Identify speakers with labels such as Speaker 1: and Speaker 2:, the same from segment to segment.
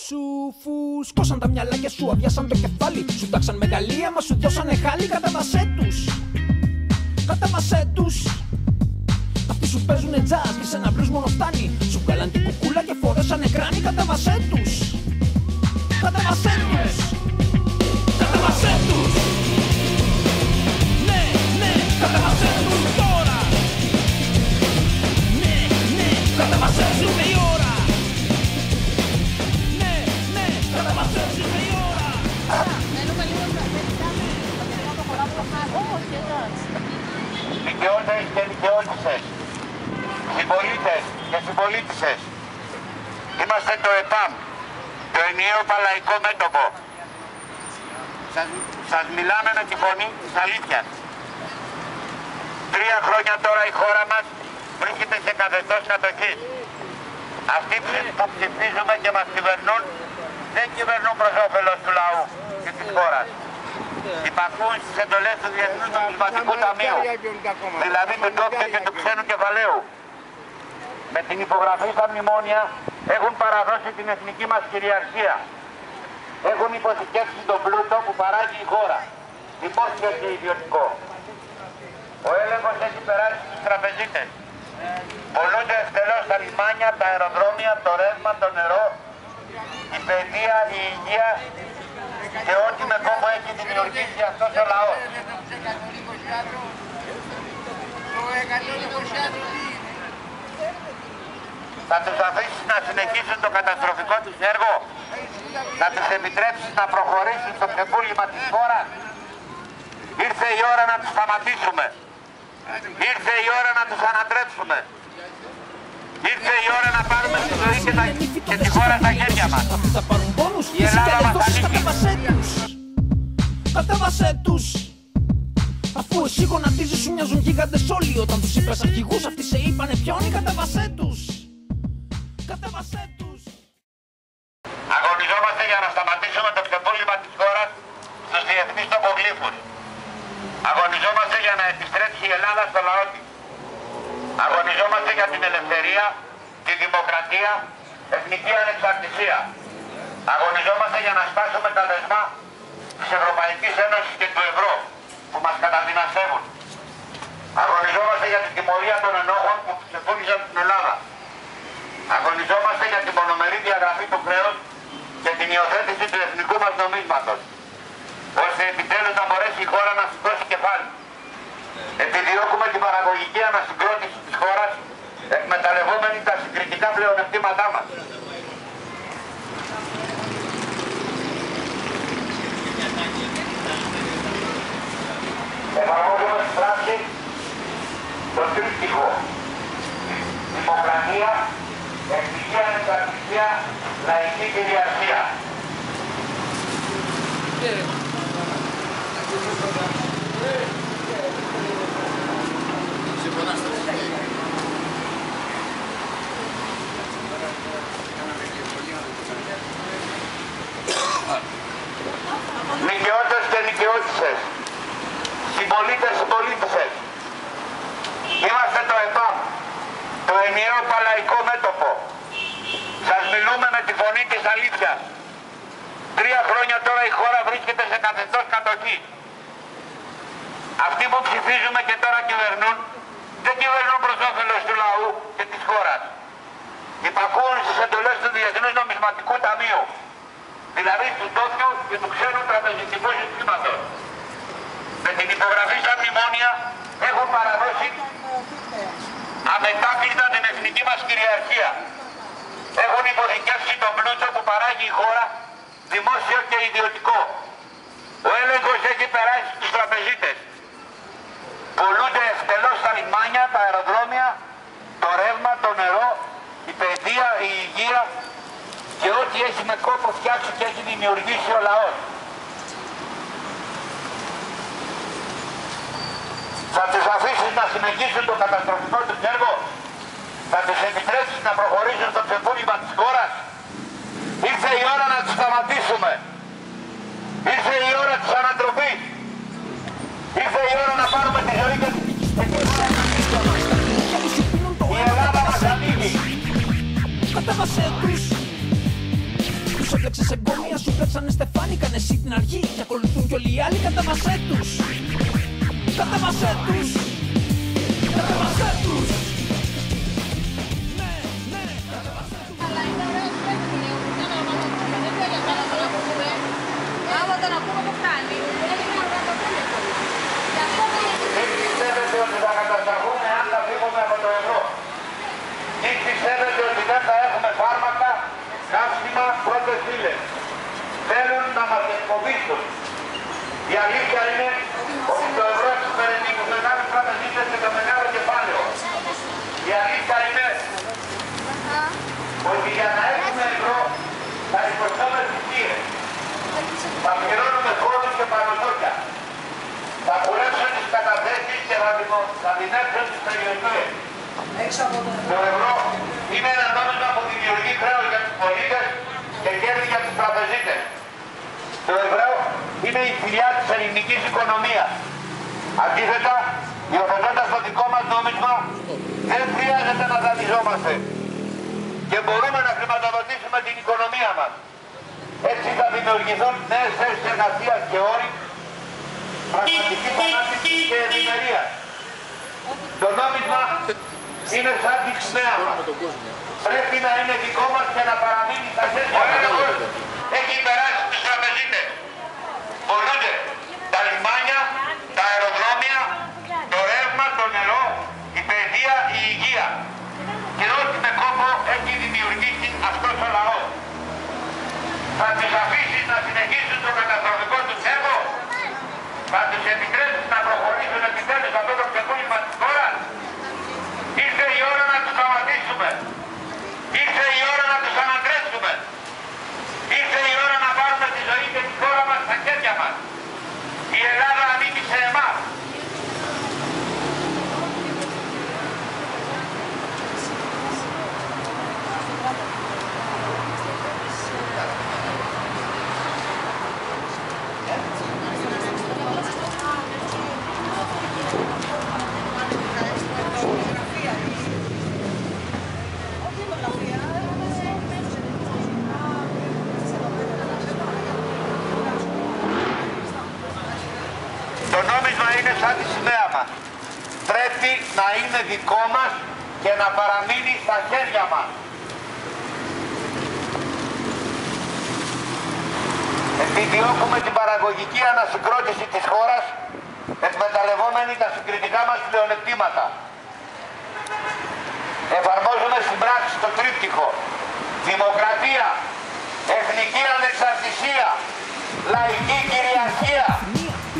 Speaker 1: Σου φουσκώσαν τα μυαλά και σου αδειάσαν το κεφάλι. Σου τάξαν μεγαλεία, μα σου δώσανε χάλι. Κατέβασέ τους, κατέβασέ τους. Αυτοί σου παίζουνε τζάζ και σε ένα μπλουζ μόνο φτάνει. Σου βγάλαν την κουκούλα και φορέσανε κράνη. Κατέβασέ τους, κατέβασέ τους, κατέβασέ τους. Ναι, ναι, κατέβασέ τους τώρα. Ναι, ναι, κατέβασέ τους, είναι η ώρα. Ναι, ναι, κατέβασέ τους, είναι η ώρα.
Speaker 2: Μένουμε λίγο στα το χωράφι όμως και εντάξει.
Speaker 3: Δικαιώτες και δικαιώτισσες, συμπολίτες και συμπολίτισσες, είμαστε το ΕΠΑΜ, το ενιαίο παλαϊκό μέτωπο. Σας μιλάμε με τη φωνή της αλήθειας. 3 χρόνια τώρα η χώρα μας βρίσκεται σε καθεστώς κατοχής. Αυτοί που ψηφίζουμε και μας κυβερνούν δεν κυβερνούν προς όφελος του λαού και της χώρας. Υπακούν στις εντολές του Διεθνούς Νομισματικού Ταμείου, δηλαδή του ντόπιου και του ξένου κεφαλαίου. Με την υπογραφή στα μνημόνια έχουν παραδώσει την εθνική μας κυριαρχία. Έχουν υποθηκεύσει τον πλούτο που παράγει η χώρα, δημόσιο και ιδιωτικό. Ο έλεγχος έχει περάσει στους τραπεζίτες. Πολλούνται ευτελώς τα λιμάνια, τα αεροδρόμια, το ρεύμα, το νερό, η παιδεία, η υγεία και ό,τι με κόμμα έχει δημιουργήσει αυτός ο λαός. Θα τους αφήσεις να συνεχίσουν το καταστροφικό τους έργο, θα τους επιτρέψεις να προχωρήσουν στο ξεπούλημα της χώρας. Ήρθε η ώρα να τους σταματήσουμε. Ήρθε η ώρα να τους ανατρέψουμε. Ήρθε η ώρα να πάρουμε τη ζωή και τη χώρα στα χέρια μας.
Speaker 1: Θα πάρουν πόνους,
Speaker 3: Η Ελλάδα μας ανήκει.
Speaker 1: κατέβασέ τους, κατέβασέ τους. Αφού εσύ γονατίζεις σου μοιάζουν γίγαντες όλοι. Όταν τους είπες αρχηγούς αυτοί σε είπανε ποιόνι. Κατέβασέ τους, κατέβασέ τους.
Speaker 3: Αγωνιζόμαστε για να σταματήσουμε το ξεπούλημα της χώρας στους διεθνείς τοπογλύφους. Αγωνιζόμαστε για να επιστρέψει η Ελλάδα στο λαό της. Αγωνιζόμαστε για την ελευθερία, τη δημοκρατία, εθνική ανεξαρτησία. Αγωνιζόμαστε για να σπάσουμε τα δεσμά της Ευρωπαϊκής Ένωσης και του ευρώ που μας καταδυναστεύουν. Αγωνιζόμαστε για την τιμωρία των ενόχων που ξεπούλησαν την Ελλάδα. Αγωνιζόμαστε για την μονομερή διαγραφή του χρέους και την υιοθέτηση του εθνικού μας νομίσματος, ώστε επιτέλους να μπορέσει η χώρα να σηκώσει κεφάλι. Επιδιώκουμε την παραγωγική ανασυγκρότηση της χώρας, εκμεταλλευόμενοι τα συγκριτικά πλεονεκτήματά μας. Εφαρμόζουμε στην πράξη το τρίπτυχο: δημοκρατία, εθνική ανεξαρτησία, λαϊκή κυριαρχία. Δικαιώτες και δικαιώτισσες, συμπολίτες, συμπολίτισσες, είμαστε το ΕΠΑΜ, το ενιαίο παλαϊκό μέτωπο. Σας μιλούμε με τη φωνή της αλήθειας. 3 χρόνια τώρα η χώρα βρίσκεται σε καθεστώς κατοχής. Αυτοί που ψηφίζουμε και τώρα κυβερνούν, δεν κυβερνούν προς όφελος του λαού και της χώρας. Υπακούουν στις εντολές του Διεθνούς Νομισματικού Ταμείου, δηλαδή του ντόπιου και του ξένου τραπεζικού συστήματος. Με την υπογραφή στα μνημόνια έχουν παραδώσει αμετάκλητα την εθνική μας κυριαρχία. Έχουν υποθηκεύσει τον πλούτο που παράγει η χώρα, δημόσιο και ιδιωτικό. Ο έλεγχος έχει περάσει στους τραπεζίτες. Πολλούνται ευτελώς τα λιμάνια, τα αεροδρόμια, το ρεύμα, το νερό, η παιδεία, η υγεία και ό,τι έχει με κόπο φτιάξει και έχει δημιουργήσει ο λαός. Θα τους αφήσεις να συνεχίσουν το καταστροφικό τους έργο, θα τους επιτρέψεις να προχωρήσουν στο ξεπούλημα της χώρας. Ήρθε η ώρα να τους σταματήσουμε. Ήρθε η ώρα της ανατροπής. Ήρθε η ώρα να πάρουμε τη ζωή και τη χώρα. Η Ελλάδα μας ανήκει.
Speaker 1: Κατέβασέ τους, τους έπλεξες εγκόμια, σου πλέξανε στεφάνι, κάνε εσύ την αρχή και ακολουθούν κι όλοι οι άλλοι. Κατέβασέ τους, κατέβασέ τους, κατέβασέ τους.
Speaker 2: Αλλά είναι ωραίο που πρέπει λίγο, που είναι όνομα του. Δεν θέλει να το ακούμε. Άμα τον ακούμε που κάνει, δεν είναι να το πούμε. Γι' αυτό
Speaker 3: Μην πιστεύετε ότι θα κατασταθούμε αν θα φύγουμε από το ευρώ. Μην πιστεύετε ότι δεν θα έχουμε φάρμακα, καύσιμα, πρώτες ύλες. Θέλουν να μας εκφοβήσουν. Η αλήθεια είναι ότι το ευρώ εξυπηρετεί τους μεγάλους τραπεζίτες και το μεγάλο κεφάλαιο. Η αλήθεια είναι ότι για να έχουμε ευρώ θα υποστούμε θυσίες. Θα πληρώνουμε φόρους και παροδόκια. Θα κουρέψουν τις καταθέσεις και θα δυνέψουν τις περιοχές. Το ευρώ είναι ένα νόμισμα που δημιουργεί χρέος για τους πολίτες και κέρδη για τους τραπεζίτες. Το ευρώ είναι η θηλιά της ελληνικής οικονομίας. Αντίθετα, υιοθετώντας το δικό μας νόμισμα, δεν χρειάζεται να δανειζόμαστε και μπορούμε να χρηματοδοτήσουμε την οικονομία μας. Έτσι θα δημιουργηθούν νέες θέσεις εργασίας και όροι, πραγματική ανάπτυξη και ευημερία. Το νόμισμα είναι σαν τη ξνέα μας. Πρέπει να είναι δικό μας και να παραμείνει στα χέρια μας. Έχει περάσει στους τραπεζίτες. Πολλούνται τα λιμάνια, τα αεροδρόμια, το ρεύμα, το νερό, η παιδεία, η υγεία. Και ό,τι με κόπο έχει δημιουργήσει αυτός ο λαός. Θα τους αφήσεις να συνεχίσουν το καταστροφικό τους έργο. Θα τους επιτρέψεις να προχωρήσουν επιτέλους αυτό το ξεκούλημα της χώρας. Ήρθε η ώρα να τους σταματήσουμε. Ήρθε η ώρα να τους ανατρέψουμε. Ήρθε η ώρα να πάρουμε τη ζωή και τη χώρα μας στα χέρια μας. Η Ελλάδα ανήκει σε εμάς. Το νόμισμα είναι σαν τη σημαία μας. Πρέπει να είναι δικό μας και να παραμείνει στα χέρια μας. Επιδιώκουμε την παραγωγική ανασυγκρότηση της χώρας, εκμεταλλευόμενοι τα συγκριτικά μας πλεονεκτήματα. Εφαρμόζουμε στην πράξη το τρίπτυχο: δημοκρατία, εθνική ανεξαρτησία, λαϊκή κυριαρχία.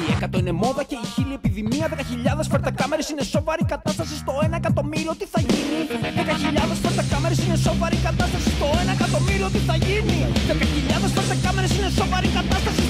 Speaker 1: Η 100 είναι μόδα και η 1000 επιδημία. 10.000 φερτακάμερες είναι σοβαρή κατάσταση στο 1 εκατομμύριο. Τι θα γίνει? 10.000 φερτακάμερες είναι σοβαρή κατάσταση στο 1 εκατομμύριο. Τι θα γίνει? 10.000 φερτακάμερες είναι σοβαρή κατάσταση